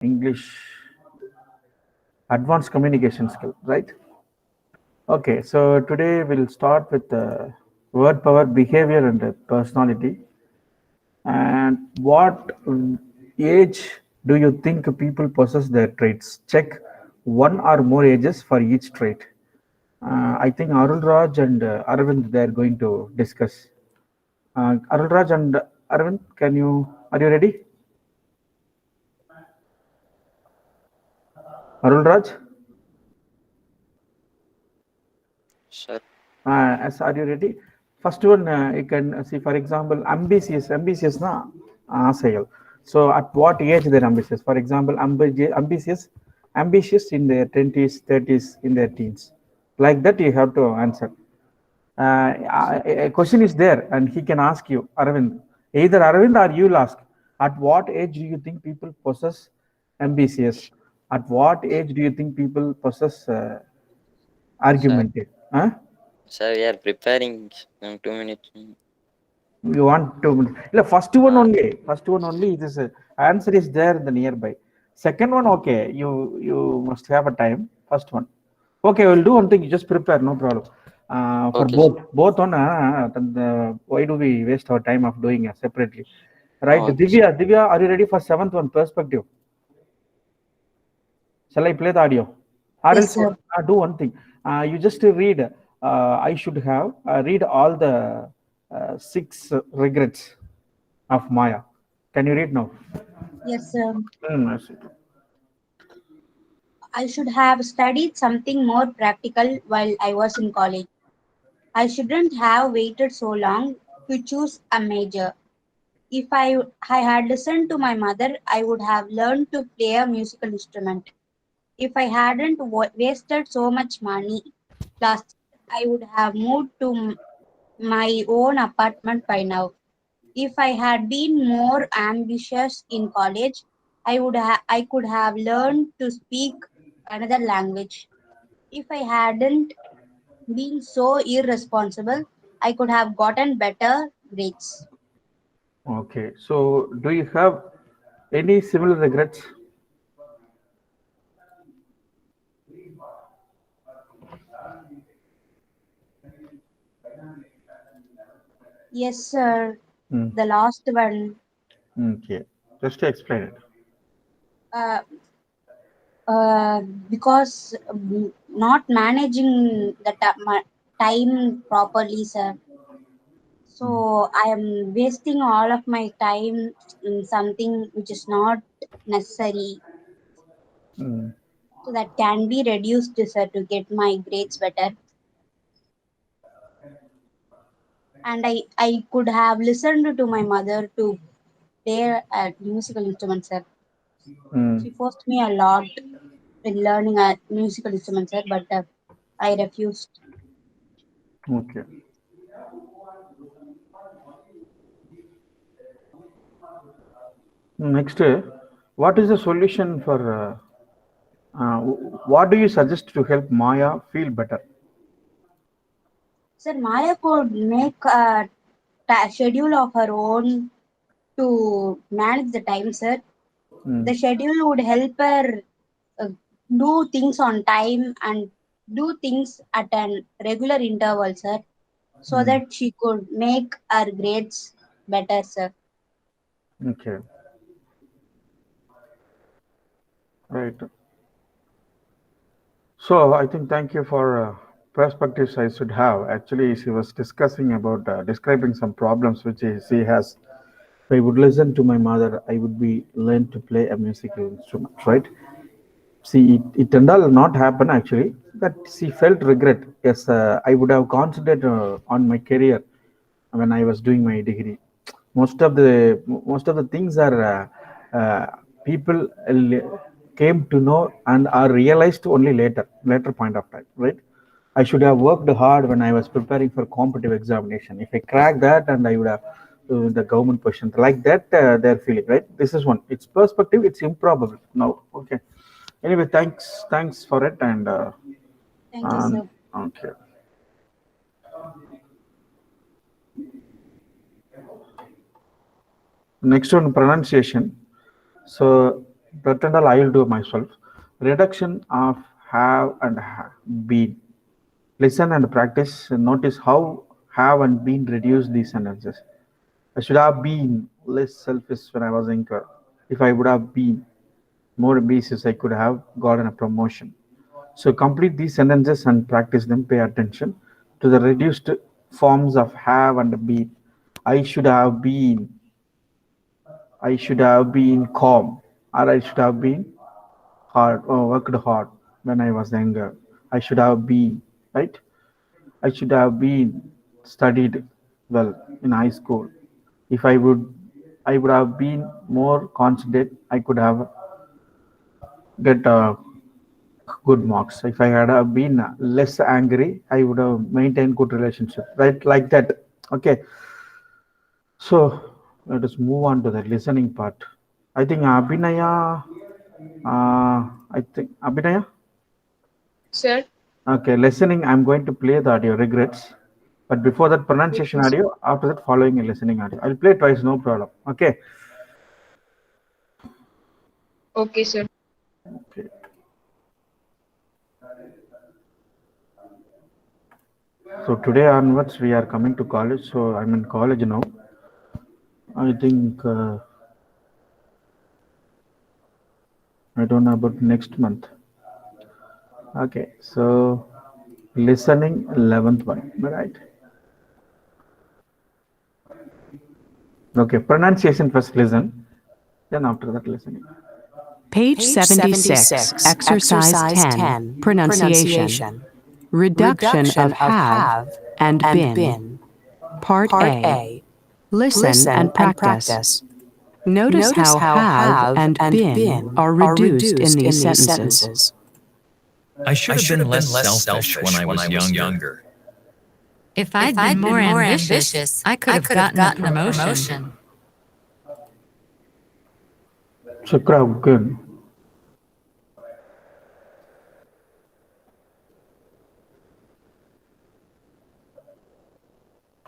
English advanced communication skill, right? Okay, so today we'll start with word power, behavior, and personality. And what age do you think people possess their traits? Check one or more ages for each trait. I think Arul Raj and Arvind they are going to discuss. Arul Raj and Arvind, are you ready? Arul Raj, Sure. are you ready? First one, you can see, for example, ambitious na asayal. So, at what age they're ambitious? For example, ambitious in their 20s, 30s, in their teens. Like that, you have to answer. A question is there, and he can ask you, Arvind. Either Arvind or you'll ask. At what age do you think people possess ambitious? At what age do you think people possess Sir, argumentative? Huh? sir, we are preparing 2 minutes. You want to the first one Uh, only. First one only. This answer is there in the nearby. Second one, okay. You must have a time. First one, okay. We'll do one thing. You just prepare, no problem. For okay, sir. both on. Why do we waste our time of doing it separately? Right, Okay, sir. Divya, are you ready for seventh one? Perspective. Shall I play the audio? Or Yes, else sir. do one thing. You just read. I should have read all the six regrets of Maya. Can you read now? Yes, sir. I see. I should have studied something more practical while I was in college. I shouldn't have waited so long to choose a major. If I had listened to my mother, I would have learned to play a musical instrument. If I hadn't wasted so much money last year, I would have moved to my own apartment by now. If I had been more ambitious in college, I could have learned to speak another language. If I hadn't been so irresponsible, I could have gotten better grades. Okay. So, do you have any similar regrets? Yes, sir. Mm. The last one, Okay. Just to explain it. uh, uh, because not managing the time properly, sir. Mm. So I am wasting all of my time in something which is not necessary. Mm. So that can be reduced, sir, to get my grades better. And I could have listened to my mother to play a musical instrument, sir. Mm. She forced me a lot in learning a musical instrument, sir, but I refused. Okay. Next, what is the solution for? What do you suggest to help Maya feel better? Sir, Maya could make a schedule of her own to manage the time, sir. Mm. The schedule would help her uh, do things on time and do things at an regular interval, sir, so Mm. that she could make her grades better, sir. Okay. Right. So I think thank you for perspectives I should have. Actually, she was discussing about describing some problems which she has. If I would listen to my mother, I would be learn to play a musical instrument, right? See, it and all not happen actually. That she felt regret. Yes, I would have concentrated on my career when I was doing my degree. Most of the things are people came to know and are realized only later point of time, right? I should have worked hard when I was preparing for competitive examination. If I crack that, and I would have the government question like that, they're feeling right. This is one. It's perspective. It's improbable. No, okay. Anyway, thanks for it, and Thank you, um, sir. okay. Next one, pronunciation. So Pretendal I will do myself. Reduction of have and been. Listen and practice. Notice how have and been reduce these sentences. I should have been less selfish when I was younger. If I would have been more ambitious, I could have gotten a promotion. So complete these sentences and practice them. Pay attention to the reduced forms of have and been. I should have been. I should have been calm, or I should have been hard or worked hard when I was younger. I should have been right. I should have been studied well in high school. If I would have been more concentrated. I could have get good marks. If I had have been less angry, I would have maintained good relationship. Right, like that. Okay. So let us move on to the listening part. I think Abhinaya. I think Abhinaya. Sir, Okay, listening. I'm going to play the audio. Regrets. But before that, pronunciation okay, sir. audio. After that, following a listening audio. I'll play twice. No problem. Okay. Okay, sir. Okay. So today onwards, we are coming to college. So I'm in college now. I think I don't know about next month. Okay, so listening 11th one, right? Okay, pronunciation first listen, then after that listening. Page 76, Exercise 10, Pronunciation. Reduction of have and been. Part A. Listen and practice. Notice how have and been are reduced in these sentences. I should have been less selfish when I was younger. If I'd been more ambitious, I could have gotten a promotion. Chakra, good.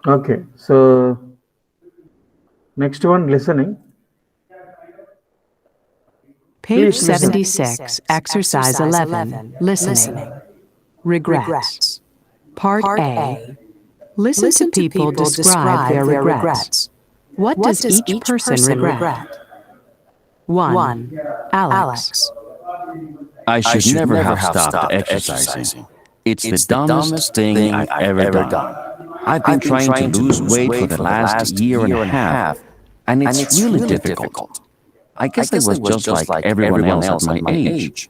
Okay, so next one listening. Page Please listen. 76, Exercise 11, Listening. Regrets. Part A. Listen to people describe their regrets. What does each person regret? 1. Alex. I should never have stopped exercising. It's the dumbest thing I've ever done. I've been trying to lose weight for the last year and a half, and it's really difficult. I guess I was just like everyone else at my age.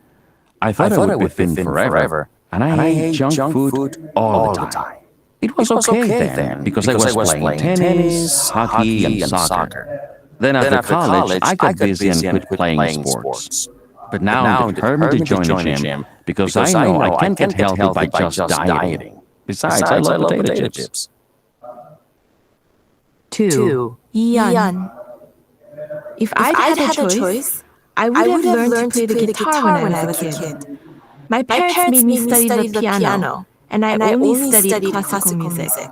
I thought I would be thin forever, and I ate junk food all the time. It was okay then, because I was playing tennis, hockey, and soccer. Then after college, I got busy and quit playing sports. But now I'm determined to join the gym, because I know I can't get healthy by just dieting. Besides, I love potato chips. 2. Yan. If I'd had a choice, I would have learned to play the guitar when I was a kid. My parents made me study the piano, and I only studied classical music.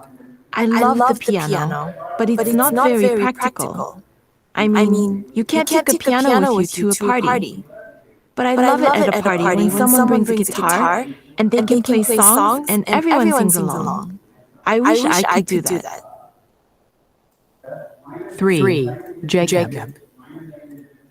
I love the piano, but it's not very practical. I mean, you can't take a piano with you to a party. But I love it at a party when someone brings a guitar, and they can play songs, and everyone sings along. I wish I could do that. 3. Jacob.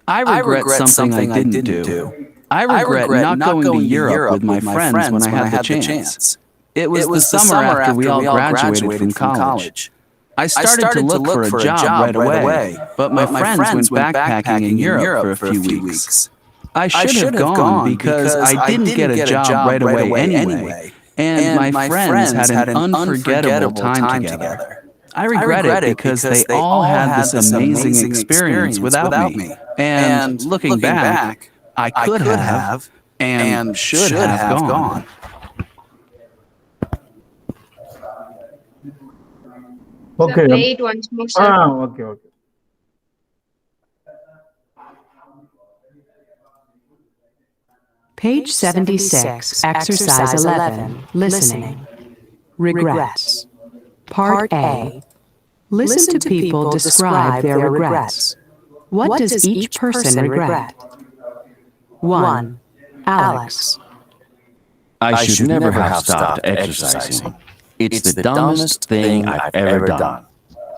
I regret something I didn't do. I regret not going to Europe with my friends when I had the chance. It was the summer after we all graduated from college. I started to look for a job right away, but my friends went backpacking in Europe for a few weeks. I should have gone because I didn't get a job right away anyway, and my friends had an unforgettable time together. I regret it because they all had this amazing experience without me. And looking back, I could have and should have gone. Okay. Play it once more, sir. Okay. Page 76, Exercise 11, Listening. Regrets. Part A. Listen to people describe their regrets. What does each person regret? 1. Alex. I should never have stopped exercising. It's the dumbest thing I've ever done.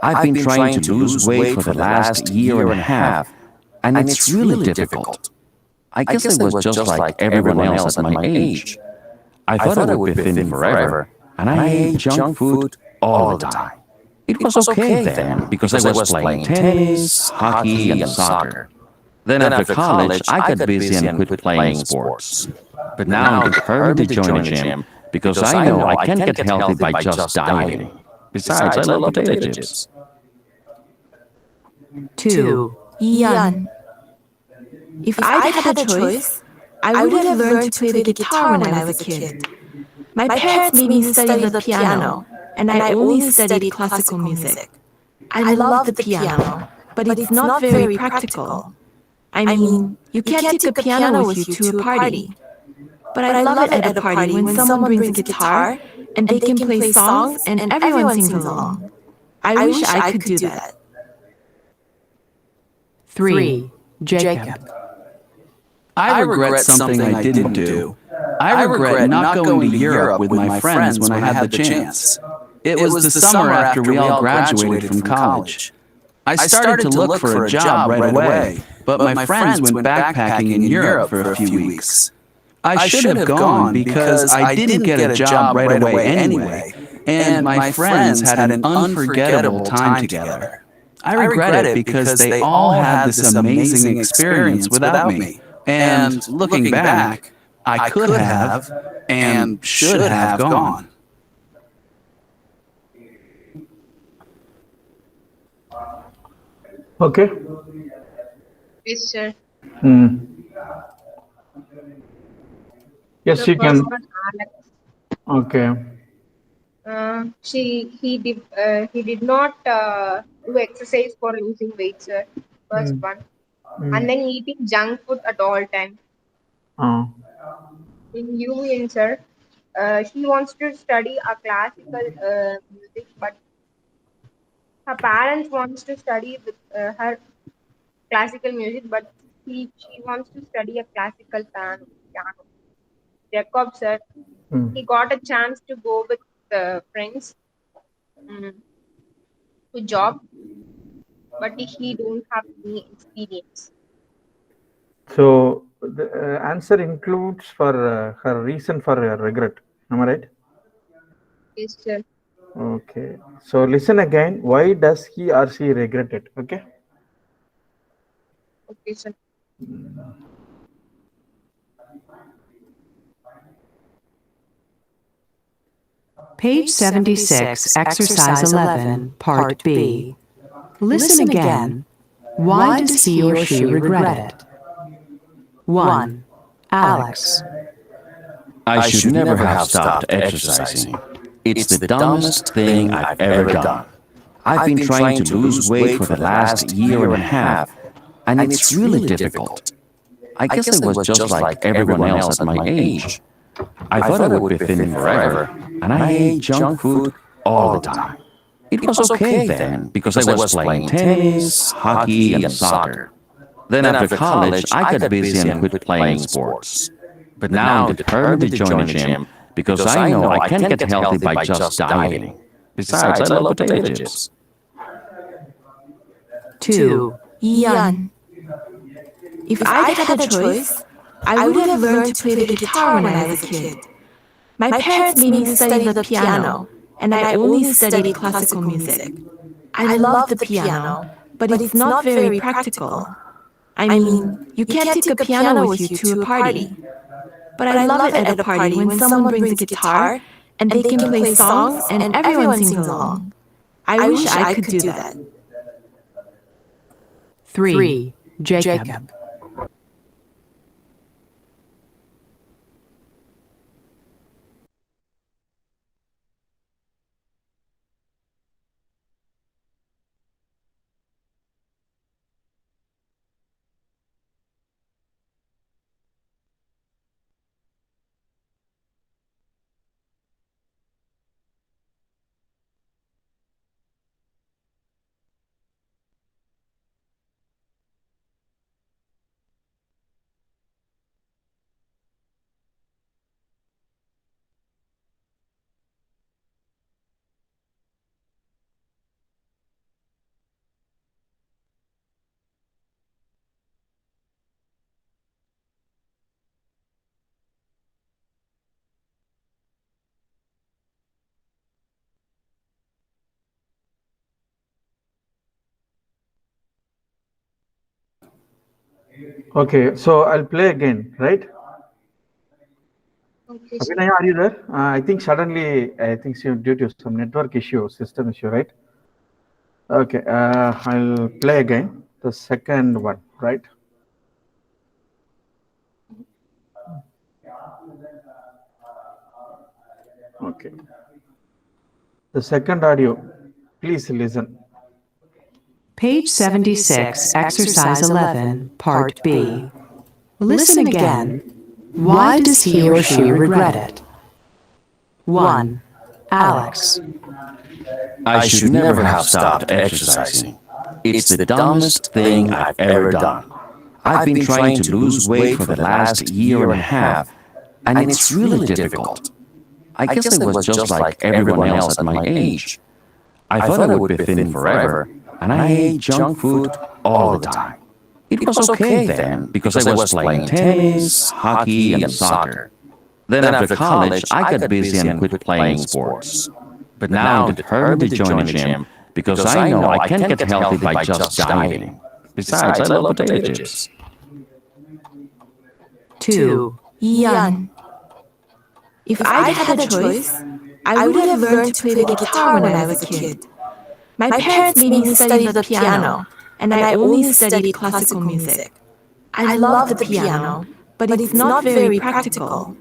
I've been trying to lose weight for the last year and a half, and it's really difficult. I guess I was just like everyone else at my age. I thought I would be thin forever, and I ate junk food all the time. It was okay then, because I was playing tennis, hockey, and soccer. Then after college, I got busy and quit playing sports. But now I'm determined to join a gym, because I know I can't get healthy by just dieting. Besides, I love potato chips. 2. Ian. If I'd had a choice, I would have learned to play the guitar when I was a kid. My parents made me study the piano, and I only studied classical music. I love the piano, but it's not very practical. I mean, you can't take a piano with you to a party. But I love it at a party when someone brings a guitar, and they can play songs, and everyone sings along. I wish I could do that. 3. Jacob. I regret something I didn't do. I regret not going to Europe with my friends when I had the chance. It was the summer after we all graduated from college. I started to look for a job right away, but my friends went backpacking in Europe for a few weeks. I should have gone because I didn't get a job right away anyway, and my friends had an unforgettable time together. I regret it because they all had this amazing experience without me, and looking back, I could have and should have gone. Okay. Yes, sir. Hmm. Yes, The you first can. one, Alex. Okay. He did not do exercise for losing weight, sir. First Hmm. one, and Hmm. then eating junk food at all time. Uh, In UN, sir, she wants to study a classical music, but her parents wants to study with her classical music, but she wants to study a classical piano. Jacob, sir, hmm. he got a chance to go with friends mm, to job, but he don't have any experience. So the answer includes for her reason for regret. Am I right? Yes, sir. Okay. So listen again. Why does he or she regret it? Okay. Okay, sir. Page 76, Exercise 11, Part B. Listen again. Why does he or she regret it? 1. Alex. I should never have stopped exercising. It's the dumbest thing I've ever done. I've been trying to lose weight for the last year and a half, and it's really difficult. I guess I was just like everyone else at my age. I thought I would be thin forever, and I ate junk food all the time. It was okay then, because I was playing tennis, hockey, and soccer. Then after college, I got busy and quit playing sports. But now I'm determined to join a gym, because I know I can't get healthy by just dieting. Besides, I love potato chips. 2. Ian. If I'd had a choice, I would have learned to play the guitar when I was a kid. My parents made me study the piano, and I only studied classical music. I love the piano, but it's not very practical. I mean, you can't take a piano with you to a party. But I love it at a party when someone brings a guitar, and they can play songs, and everyone sings along. I wish I could do that. 3. Jacob. Okay, so I'll play again, right? Okay, sir. Abhinaya, are you there? I think suddenly, I think due to some network issue, system issue, right? Okay, I'll play again the second one, right? Okay. The second audio, please listen. Page 76, Exercise 11, Part B. Listen again. Why does he or she regret it? 1. Alex. I should never have stopped exercising. It's the dumbest thing I've ever done. I've been trying to lose weight for the last year and a half, and it's really difficult. I guess I was just like everyone else at my age. I thought I would be thin forever, and I ate junk food all the time. It was okay then, because I was playing tennis, hockey, and soccer. Then after college, I got busy and quit playing sports. But now it hurt me to join the gym, because I know I can't get healthy by just dieting. Besides, I love potato chips. 2. Ian. If I had a choice, I would have learned to play the guitar when I was a kid. My parents made me study the piano, and I only studied classical music. I love the piano, but it's not very practical.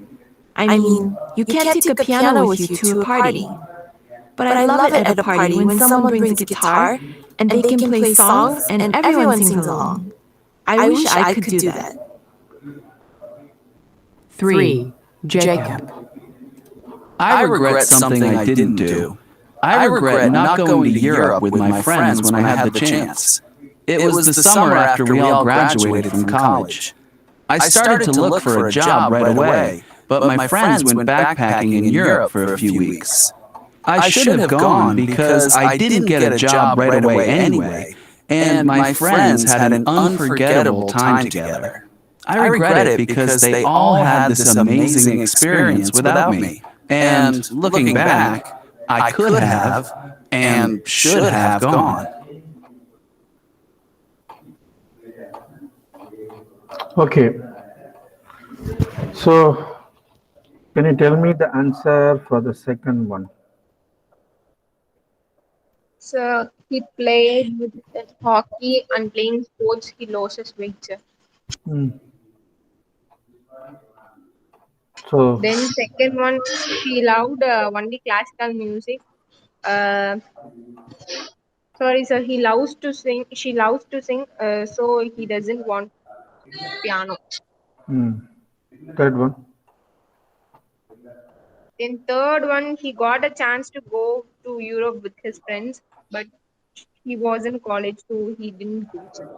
I mean, you can't take a piano with you to a party. But I love it at a party when someone brings a guitar and they can play songs and everyone sings along. I wish I could do that. 3. Jacob. I regret something I didn't do. I regret not going to Europe with my friends when I had the chance. It was the summer after we all graduated from college. I started to look for a job right away, but my friends went backpacking in Europe for a few weeks. I should have gone because I didn't get a job right away anyway, and my friends had an unforgettable time together. I regret it because they all had this amazing experience without me. And looking back, I could have and should have gone. Okay. So, can you tell me the answer for the second one? So he played with hockey and playing sports. He lost his weight, sir. So, Then second one, she loved only classical music. Sorry, sir. He loves to sing. She loves to sing. So he doesn't want piano. third one. Then third one, he got a chance to go to Europe with his friends, but he was in college, so he didn't go. Sir.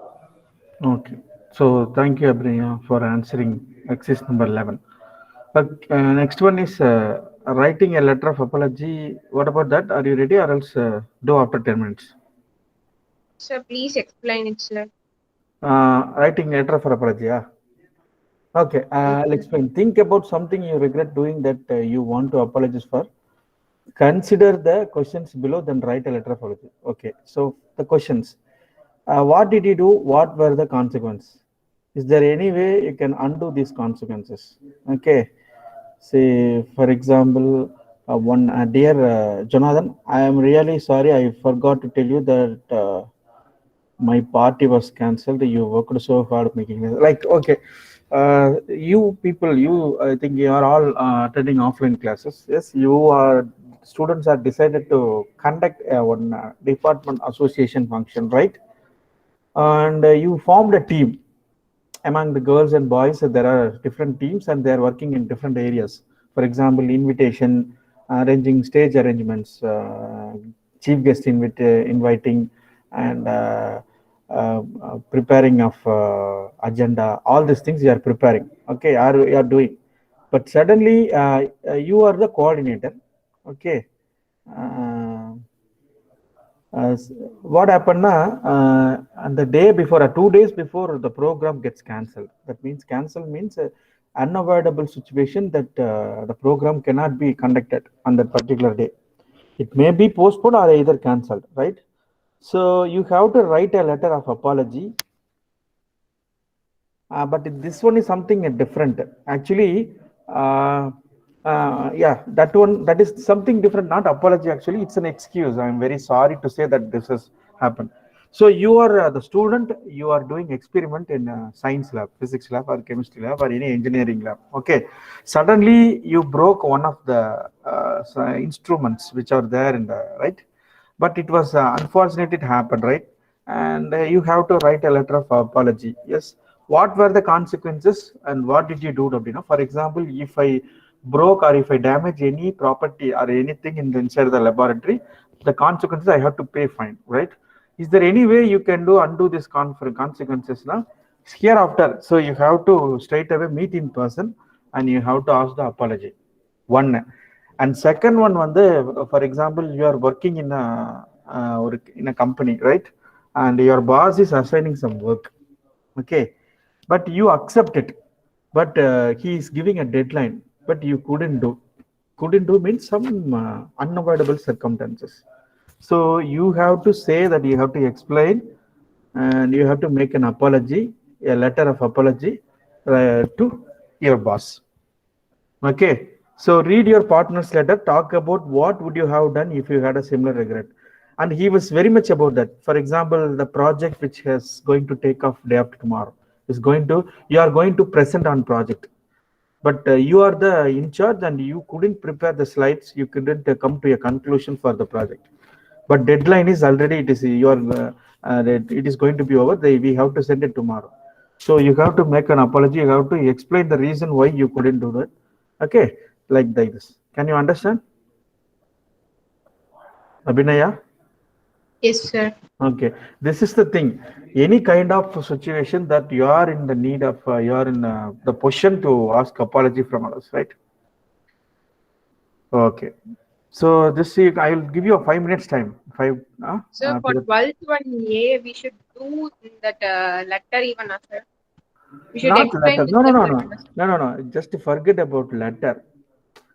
Okay. So, thank you, Abriya, for answering exercise number 11. But next one is writing a letter of apology. What about that? Are you ready, or else do after 10 minutes? Sir, please explain it, sir. Writing letter of apology, yeah. Okay, I'll explain. Think about something you regret doing that you want to apologize for. Consider the questions below, then write a letter of apology. Okay, so the questions. What did you do? What were the consequences? Is there any way you can undo these consequences? Okay. Say, for example, dear Jonathan, I am really sorry. I forgot to tell you that my party was cancelled. You worked so hard making this. Like, okay, you people, I think you are all attending offline classes. Yes, you are students are decided to conduct one department association function, right? And you formed a team among the girls and boys. There are different teams and they are working in different areas. For example, invitation, arranging stage arrangements, chief guest inviting, and preparing of agenda. All these things you are preparing. Okay, you are doing. But suddenly you are the coordinator. Okay. What happened now, and the day before, 2 days before, the program gets cancelled. That means cancel means unavoidable situation that the program cannot be conducted on that particular day. It may be postponed or either cancelled, right? So you have to write a letter of apology This one is something different. Actually, yeah, that one, that is something different, not apology. Actually, it's an excuse. I'm very sorry to say that this has happened. So you are the student, you are doing experiment in science lab, physics lab or chemistry lab or any engineering lab. Okay. Suddenly you broke one of the instruments which are there in the, right? But it was unfortunate it happened, right? And you have to write a letter of apology. Yes. What were the consequences and what did you do? For example, if I broke or if I damage any property or anything in the inside of the laboratory, the consequences I have to pay fine, right? Is there any way you can do undo this consequences now? Hereafter, so you have to straight away meet in person and you have to ask the apology. One. And second one, for example, you are working in a company, right? And your boss is assigning some work, okay, but you accept it, but he is giving a deadline, but you couldn't do means some unavoidable circumstances. So you have to say that, you have to explain and you have to make an apology, a letter of apology to your boss. Okay, so read your partner's letter, talk about what would you have done if you had a similar regret. And he was very much about that. For example, the project which is going to take off day after tomorrow is going to, you are going to present on project. But you are the in charge and you couldn't prepare the slides, you couldn't come to a conclusion for the project. But deadline is already, it is it is going to be over, we have to send it tomorrow. So you have to make an apology, you have to explain the reason why you couldn't do that. Okay, like this. Can you understand? Abhinaya? Yes, sir. Okay, this is the thing. Any kind of situation that you are in the need of, you are in the position to ask apology from others, right? Okay. So this, I will give you a 5 minutes time. Sir, for 12th one A, we should do that letter even, sir. We should Not explain letter. with No, no, the no, no, purpose. no, no, no. Just forget about letter.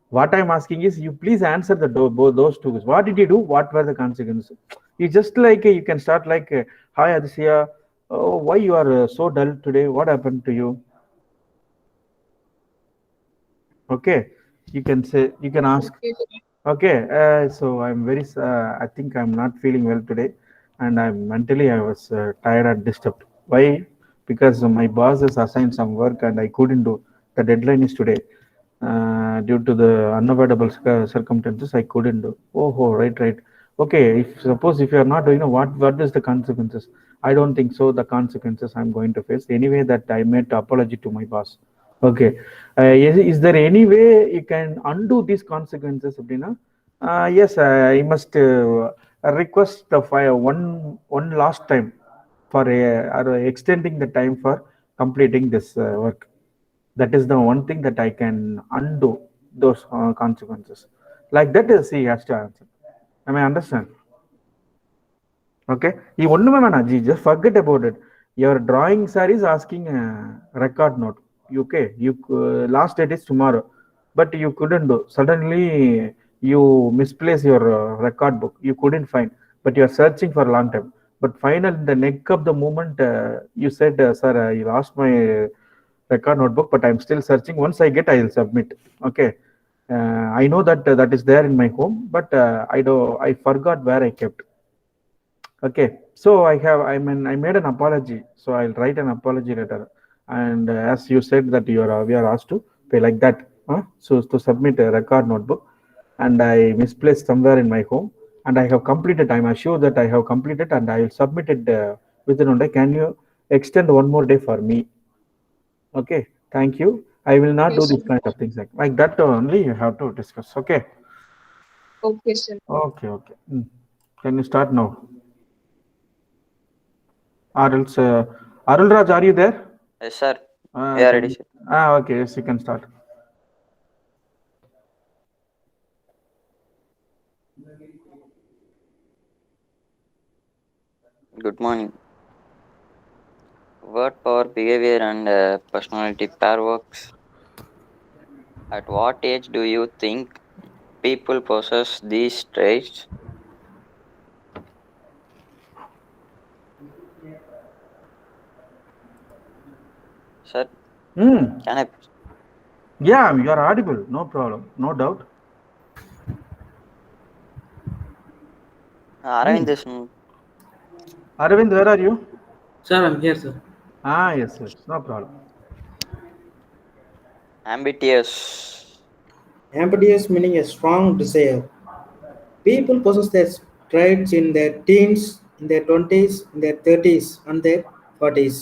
What I'm asking is, you please answer both those two. What did you do? What were the consequences? You just like, you can start like, hi Adisya, oh, why you are so dull today? What happened to you? Okay, you can say, you can ask. Okay, sir. Okay, so I'm very, I think I'm not feeling well today, and I'm mentally, I was tired and disturbed. Why? Because my boss has assigned some work and I couldn't do. The deadline is today. Due to the unavoidable circumstances, I couldn't do. Oh, right, right. Okay, if suppose if you are not doing, what is the consequences? I don't think so. The consequences I'm going to face anyway. That I made apology to my boss. Okay. Is there any way you can undo these consequences, Abdina? Yes, I must request the fire one last time for extending the time for completing this work. That is the one thing that I can undo those consequences. Like that is he has to answer. Am I understand? Okay. You ஒண்ணுமே வேணாம். Just forget about it. Your drawing sir is asking a record note. Okay. You last date is tomorrow, but you couldn't do. Suddenly you misplace your record book. You couldn't find, but you are searching for a long time. But final, in the neck of the moment, you said, "Sir, I lost my record notebook, but I'm still searching. Once I get, I will submit." Okay. I know that that is there in my home, but I forgot where I kept. Okay, so I made an apology, so I'll write an apology letter. And as you said that we are asked to pay like that, so to submit a record notebook, and I misplaced somewhere in my home, and I have completed. I'm assured that I have completed, and I will submit it within 1 day. Can you extend one more day for me? Okay, thank you. I will not do Yes, this sir. kind of things like that. Only you have to discuss. Okay. Okay, sir. Okay. Okay. Can you start now? Or else, Arulraj, are you there? Yes, sir. Ah, Yeah, ready, sir. Okay, yes, you can start. Good morning. Word power, behavior, and personality pair works. At what age do you think people possess these traits? Sir, Hmm. can I? Yeah, you are audible. No problem. No doubt. Aravind Hmm. is Arvind, where are you? Sir, I'm here, sir. Ah, yes, yes. No problem. ambitious. Ambitious meaning a strong desire. People possess their traits in their teens, in their 20s, in their 30s, and their 40s.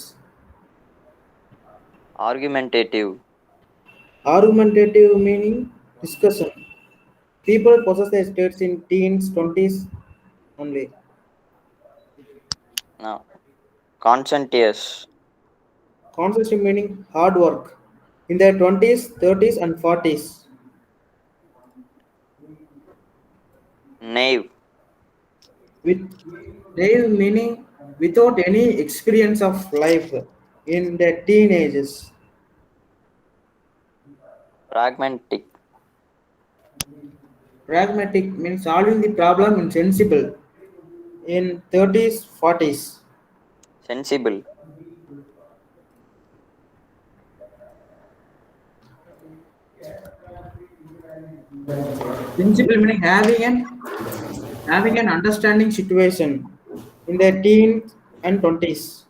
Argumentative. Argumentative meaning discussion. People possess their traits in teens, 20s only. No. Conscientious. Consistent meaning hard work. In their 20s, 30s, and 40s. Naive. With naive meaning without any experience of life in their teenagers. Pragmatic. Pragmatic means solving the problem in sensible in 30s, 40s. Sensible. Sensible meaning having an understanding situation in their teens and 20s.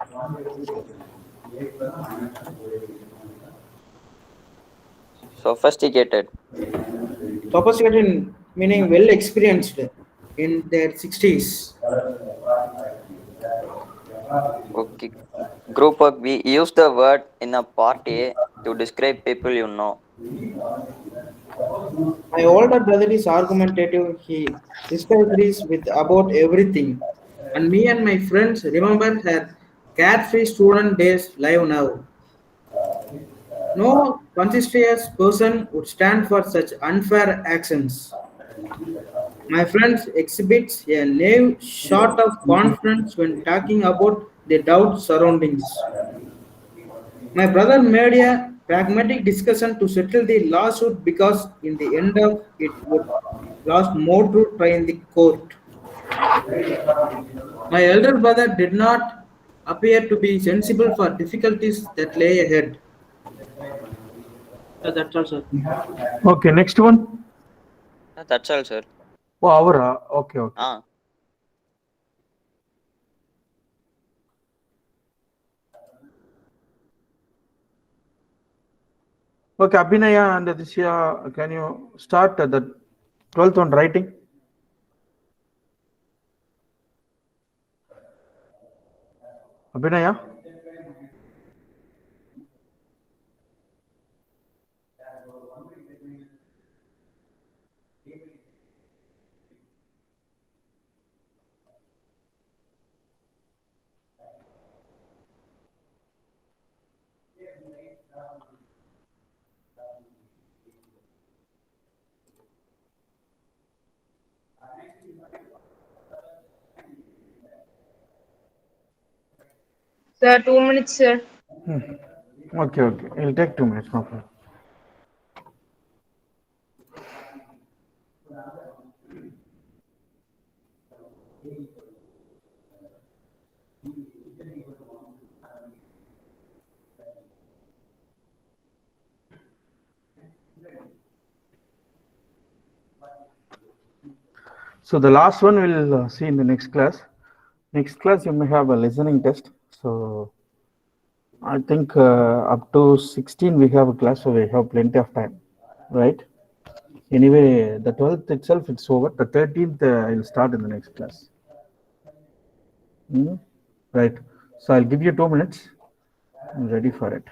Sophisticated. Sophisticated meaning well experienced in their 60s. Okay. Group work. We use the word in a part A to describe people you know. My older brother is argumentative. He disagrees with about everything. And me and my friends remember her carefree student days live now. No conscientious person would stand for such unfair actions. My friends exhibits a naive sort of confidence when talking about the doubt surroundings. My brother made a pragmatic discussion to settle the lawsuit because in the end of it would lost more to try in the court. My elder brother did not appear to be sensible for difficulties that lay ahead. That's all, sir. Okay, next one. That's all, sir. Oh, our. Okay, okay. Ah. Okay, Abhinaya and Aditya, can you start the 12th on writing? Abhinaya? Sir, 2 minutes, sir. Okay, okay. It'll take 2 minutes, no problem. So the last one we'll see in the next class. Next class you may have a listening test. So I think up to 16 we have a class, so we have plenty of time, right? Anyway, the 12th itself it's over. The 13th I'll start in the next class. Right. So I'll give you 2 minutes. I'm ready for it.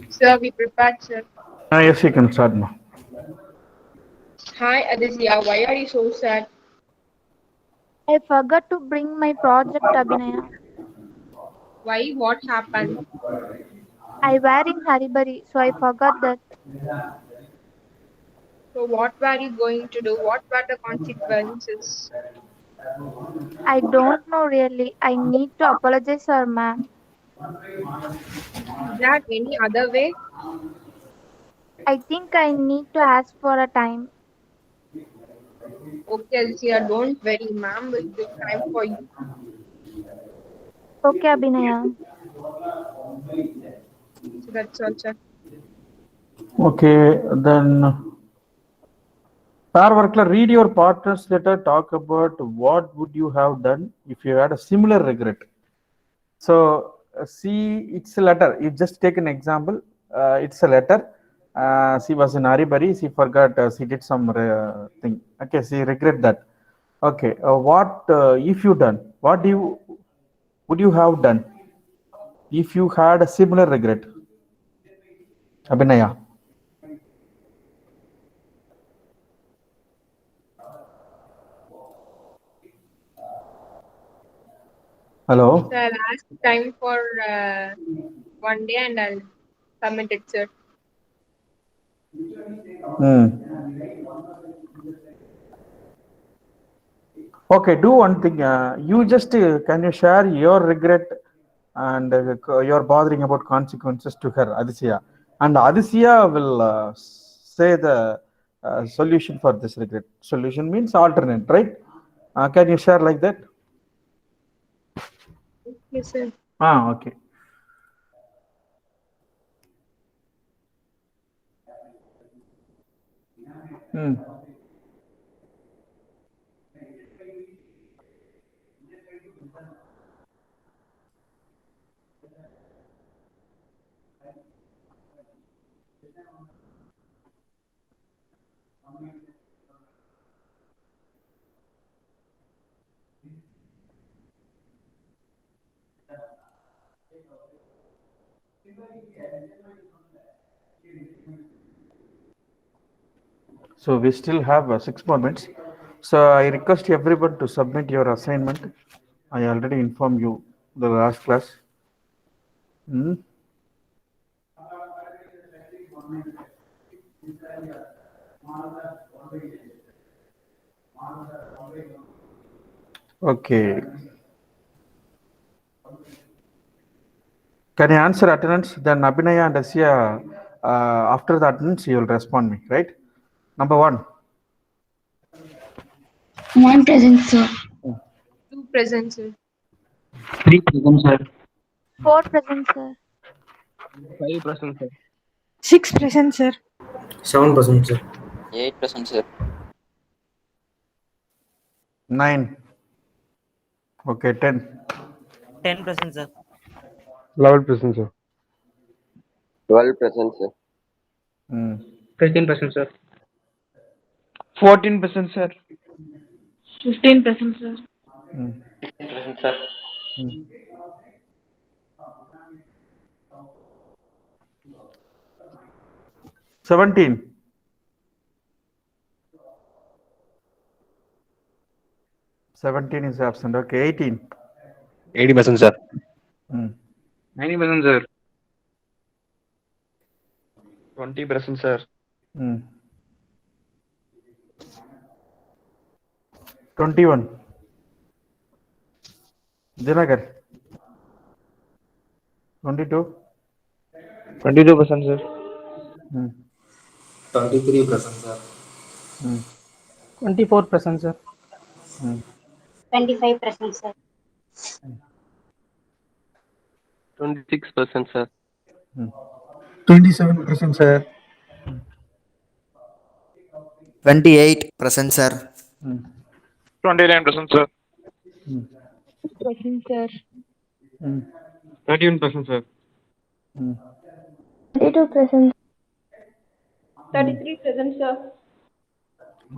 Sir, we prepared, sir. Yes, you can start now. Hi, Aditya. Why are you so sad? I forgot to bring my project, Abhinaya. Why? What happened? I were in Haribari, so I forgot that. So, what were you going to do? What were the consequences? I don't know really. I need to apologize, sir, ma'am. Is there any other way? I think I need to ask for a time. Okay, Aditya, don't worry. Ma'am will give time for you. Okay, Abhinaya. So, that's all, sir. Okay, then pair workler, read your partner's letter. Talk about what would you have done if you had a similar regret. So see, it's a letter. You just take an example. It's a letter. She was in Haribari. She forgot. She did some thing. Okay, she regret that. Okay, what if you done? What do you would you have done if you had a similar regret? Abhinaya. Hello. So, I'll ask time for 1 day and I'll submit it, sir. Okay, do one thing. You just can you share your regret and you're bothering about consequences to her, Adisya, and Adisya will say the solution for this regret. Solution means alternate, right? Can you share like that? Yes, sir. Okay. Hmm. So we still have 6 more minutes. So I request everyone to submit your assignment. I already informed you the last class. Okay. Can you answer attendance? Then Abhinaya and Asya, after the attendance, you will respond me, right? Number 1. 1 present, sir. 2 present, sir. 3 present, sir. 4 present, sir. 5 present, sir. 6 present, sir. 7 present, sir. 8%, sir. 9. Okay, 10. 10 present, sir. 11 present, sir. 12 present, sir. 13%, sir. 14%, sir. 15%, sir. 18%, sir. 17. 17 is absent. Okay, 18. 80%, sir. 90%, sir. 20%, sir. 21. Dinagar. 22. 22%, sir. 23%, sir. 24%, sir. 25%, sir. 26%, sir. 27%, sir. 28%, sir. 29%, sir. 6%, sir. 31%, sir. 32%. 33%, sir.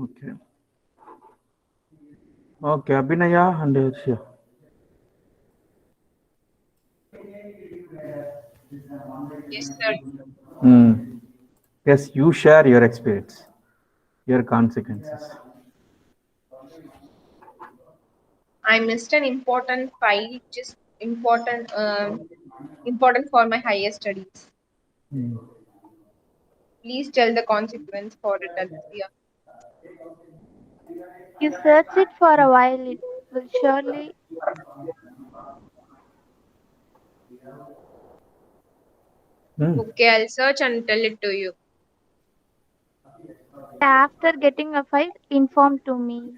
Okay. Okay, Abhinaya and Hirshya. Yes, sir. Yes, you share your experience, your consequences. I missed an important file, which is important for my higher studies. Please tell the consequence for it, Alicia. You search it for a while, it will surely. Okay, I'll search and tell it to you. After getting a file, inform to me.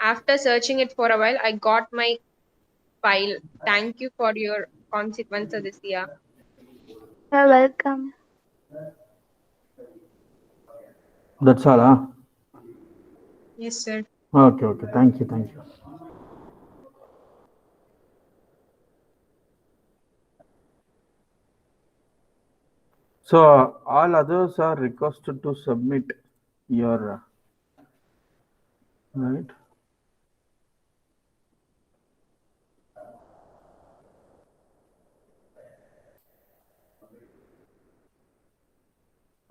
After searching it for a while, I got my file. Thank you for your consequence, Alicia. You're welcome. That's all, huh? Yes, sir. Okay, okay. Thank you, thank you. So all others are requested to submit your right.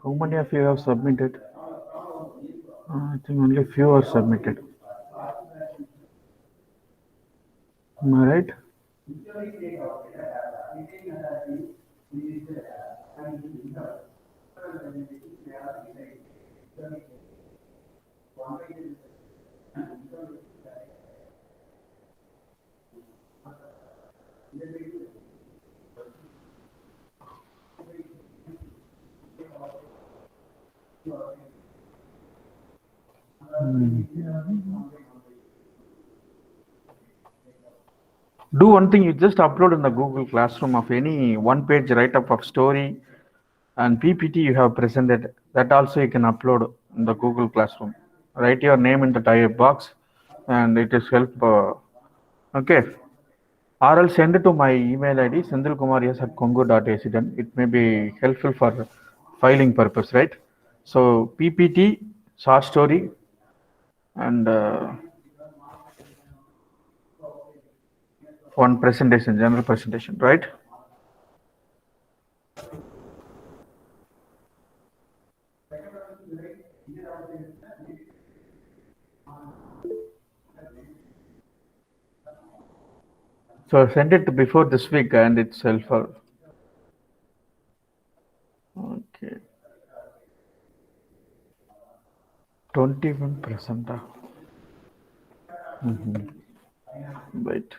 How many of you have submitted? I think only few are submitted. Am I right? Do one thing, you just upload in the Google Classroom of any one-page write-up of story and PPT you have presented. That also you can upload in the Google Classroom. Write your name in the dialog box and it is help. Okay. Or else send it to my email ID sendilkumarias@congo.ac. It may be helpful for filing purpose, right? So PPT, short story, and one presentation, general presentation, right? So send it before this week and it's helpful. Okay. 21%. Wait.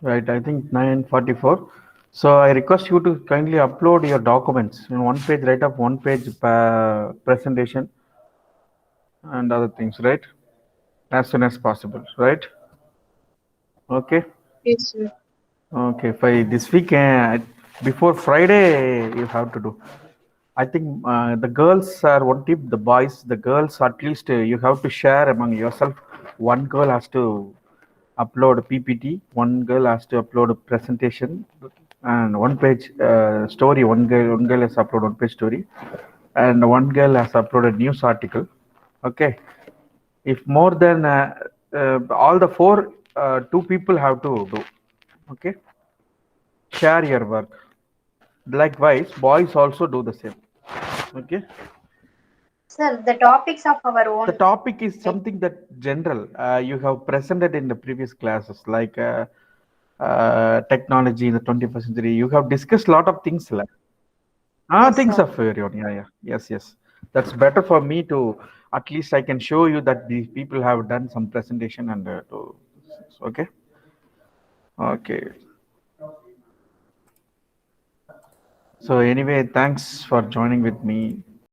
Right, I think 9:44. So I request you to kindly upload your documents in one page write-up, one page presentation, and other things, right? As soon as possible, right? Okay. Yes, sir. Okay, this week, before Friday, you have to do. I think the girls are one tip, the boys, the girls, at least you have to share among yourself. One girl has to upload a PPT, one girl has to upload a presentation, and one page story. One girl has uploaded one page story, and one girl has uploaded news article. Okay. If more than all the four, two people have to do. Okay. Share your work. Likewise, boys also do the same. Okay. Sir, the topics of our own. The topic is something that general you have presented in the previous classes, like technology in the 21st century. You have discussed a lot of things. Like, Yes, things sir. of your own. Yeah, yeah. Yes. That's better for me to, at least I can show you that these people have done some presentation and okay. Okay. So anyway, thanks for joining with me.